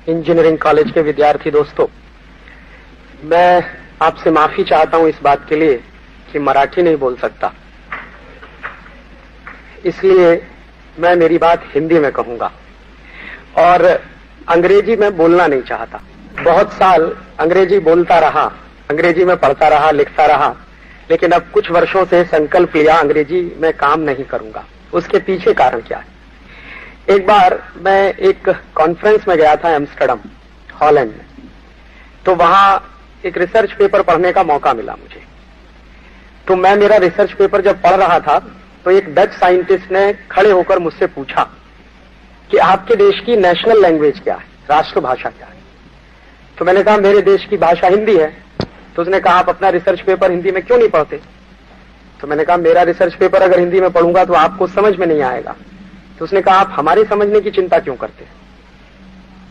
Engineering college के विद्यार्थी दोस्तों, मैं आपसे माफी चाहता हूं इस बात के लिए कि मराठी नहीं बोल सकता, इसलिए मैं मेरी बात हिंदी में कहूंगा और अंग्रेजी में बोलना नहीं चाहता। बहुत साल अंग्रेजी बोलता रहा, अंग्रेजी में पढ़ता रहा, लिखता रहा, लेकिन अब कुछ वर्षों से संकल्प लिया अंग्रेजी में काम नहीं करूंगा। उसके पीछे कारण क्या है? एक बार मैं एक कॉन्फ्रेंस में गया था एम्स्टर्डम, हॉलैंड में, तो वहां एक रिसर्च पेपर पढ़ने का मौका मिला मुझे। तो मैं मेरा रिसर्च पेपर जब पढ़ रहा था तो एक डच साइंटिस्ट ने खड़े होकर मुझसे पूछा कि आपके देश की नेशनल लैंग्वेज क्या है, राष्ट्रभाषा क्या है? तो मैंने कहा मेरे देश की भाषा हिंदी है। तो उसने कहा आप अपना रिसर्च पेपर हिंदी में क्यों नहीं पढ़ते? तो मैंने कहा मेरा रिसर्च पेपर अगर हिंदी में पढ़ूंगा तो आपको समझ में नहीं आएगा। तो उसने कहा आप हमारे समझने की चिंता क्यों करते?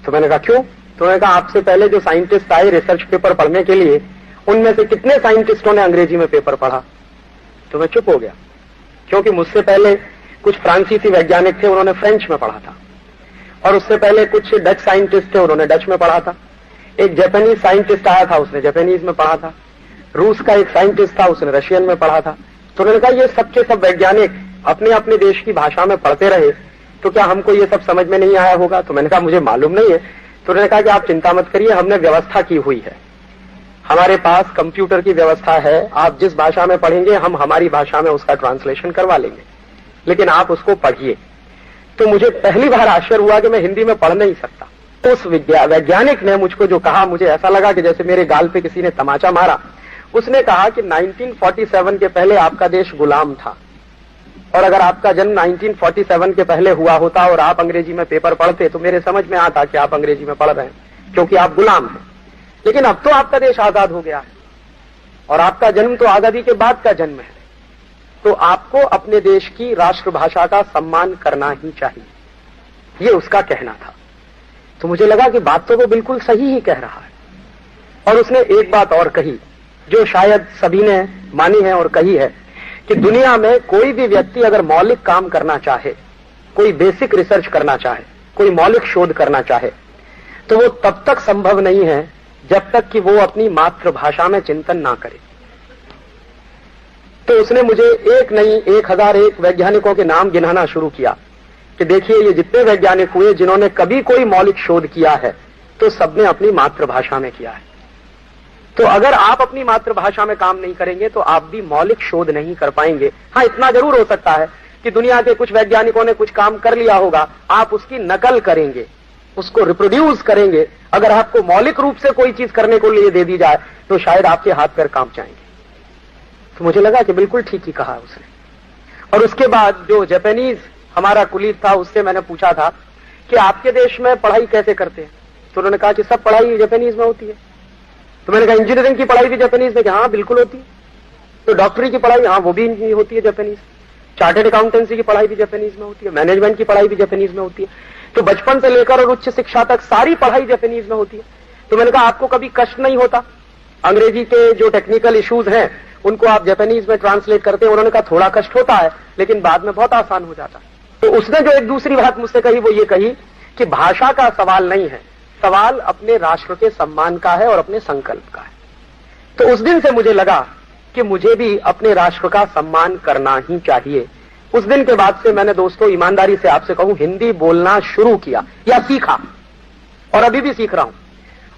तो मैंने कहा क्यों? तो मैंने कहा आपसे पहले जो साइंटिस्ट आए रिसर्च पेपर पढ़ने के लिए, उनमें से कितने साइंटिस्टों ने अंग्रेजी में पेपर पढ़ा? तो मैं चुप हो गया, क्योंकि मुझसे पहले कुछ फ्रांसीसी वैज्ञानिक थे, उन्होंने फ्रेंच में पढ़ा था, और उससे पहले कुछ डच साइंटिस्ट थे, उन्होंने डच में पढ़ा था। एक जापानीज साइंटिस्ट आया था, उसने जापानीज में पढ़ा था। रूस का एक साइंटिस्ट था, उसने रशियन में पढ़ा था। तो उन्होंने कहा ये सबके सब वैज्ञानिक अपने अपने देश की भाषा में पढ़ते रहे, तो क्या हमको ये सब समझ में नहीं आया होगा? तो मैंने कहा मुझे मालूम नहीं है। तो उन्होंने कहा कि आप चिंता मत करिए, हमने व्यवस्था की हुई है, हमारे पास कंप्यूटर की व्यवस्था है, आप जिस भाषा में पढ़ेंगे हम हमारी भाषा में उसका ट्रांसलेशन करवा लेंगे, लेकिन आप उसको पढ़िए। तो मुझे पहली बार आश्चर्य हुआ कि मैं हिंदी में पढ़ नहीं सकता। उस वैज्ञानिक ने मुझको जो कहा, मुझे ऐसा लगा कि जैसे मेरे गाल पे किसी ने तमाचा मारा। उसने कहा कि 1947 के पहले आपका देश गुलाम था, और अगर आपका जन्म 1947 के पहले हुआ होता और आप अंग्रेजी में पेपर पढ़ते तो मेरे समझ में आता कि आप अंग्रेजी में पढ़ रहे हैं, क्योंकि आप गुलाम हैं। लेकिन अब तो आपका देश आजाद हो गया है, और आपका जन्म तो आजादी के बाद का जन्म है, तो आपको अपने देश की राष्ट्रभाषा का सम्मान करना ही चाहिए, ये उसका कहना था। तो मुझे लगा कि बात तो वो बिल्कुल सही ही कह रहा है। और उसने एक बात और कही जो शायद सभी ने मानी है और कही है कि दुनिया में कोई भी व्यक्ति अगर मौलिक काम करना चाहे, कोई बेसिक रिसर्च करना चाहे, कोई मौलिक शोध करना चाहे, तो वो तब तक संभव नहीं है जब तक कि वो अपनी मातृभाषा में चिंतन ना करे। तो उसने मुझे एक नहीं 1001 वैज्ञानिकों के नाम गिनाना शुरू किया कि देखिए ये जितने वैज्ञानिक हुए जिन्होंने कभी कोई मौलिक शोध किया है, तो सबने अपनी मातृभाषा में किया है। तो अगर आप अपनी मातृभाषा में काम नहीं करेंगे तो आप भी मौलिक शोध नहीं कर पाएंगे। हाँ, इतना जरूर हो सकता है कि दुनिया के कुछ वैज्ञानिकों ने कुछ काम कर लिया होगा, आप उसकी नकल करेंगे, उसको रिप्रोड्यूस करेंगे। अगर आपको मौलिक रूप से कोई चीज करने को लिए दे दी जाए तो शायद आपके हाथ पैर कांप जाएंगे। तो मुझे लगा कि बिल्कुल ठीक ही कहा उसने। और उसके बाद जो जापानीज हमारा कुलीग था, उससे मैंने पूछा था कि आपके देश में पढ़ाई कैसे करते हैं? तो उन्होंने कहा कि सब पढ़ाई जापानीज में होती है। तो मैंने कहा इंजीनियरिंग की पढ़ाई भी जापानीज में? हाँ बिल्कुल होती है। तो डॉक्टरी की पढ़ाई? हाँ वो भी होती है जापानीज। चार्टर्ड अकाउंटेंसी की पढ़ाई भी जापानीज में होती है, मैनेजमेंट की पढ़ाई भी जापानीज में होती है। तो बचपन से लेकर और उच्च शिक्षा तक सारी पढ़ाई जापानीज में होती है। तो मैंने कहा आपको कभी कष्ट नहीं होता? अंग्रेजी के जो टेक्निकल इश्यूज हैं उनको आप जापानीज में ट्रांसलेट करते हैं? उन्होंने कहा थोड़ा कष्ट होता है, लेकिन बाद में बहुत आसान हो जाता है। तो उसने जो एक दूसरी बात मुझसे कही वो ये कही कि भाषा का सवाल नहीं है, सवाल अपने राष्ट्र के सम्मान का है और अपने संकल्प का है। तो उस दिन से मुझे लगा कि मुझे भी अपने राष्ट्र का सम्मान करना ही चाहिए। उस दिन के बाद से मैंने दोस्तों ईमानदारी से आपसे कहूं हिंदी बोलना शुरू किया या सीखा, और अभी भी सीख रहा हूं।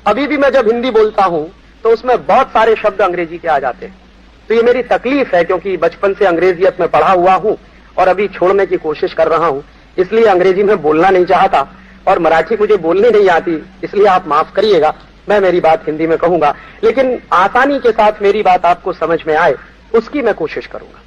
अभी भी मैं जब हिंदी बोलता हूं तो उसमें बहुत सारे शब्द अंग्रेजी के आ जाते हैं। तो ये मेरी तकलीफ है, क्योंकि बचपन से अंग्रेजियत में पढ़ा हुआ हूं और अभी छोड़ने की कोशिश कर रहा हूं, इसलिए अंग्रेजी में बोलना नहीं चाहता, और मराठी मुझे बोलने नहीं आती, इसलिए आप माफ करिएगा, मैं मेरी बात हिंदी में कहूंगा, लेकिन आसानी के साथ मेरी बात आपको समझ में आए उसकी मैं कोशिश करूंगा।